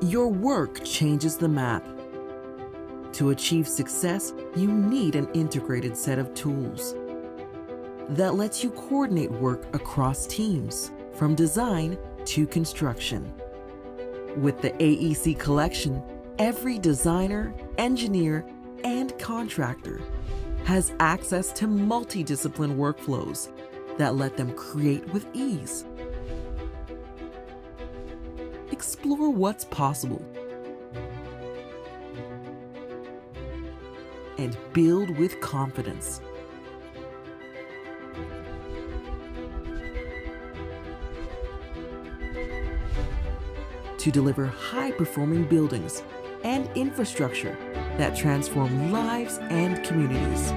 Your work changes the map. To achieve success, you need an integrated set of tools that lets you coordinate work across teams, from design to construction. With the AEC collection, every designer, engineer, and contractor has access to multidisciplinary workflows that let them create with ease. Explore what's possible and build with confidence. To deliver high-performing buildings and infrastructure that transform lives and communities.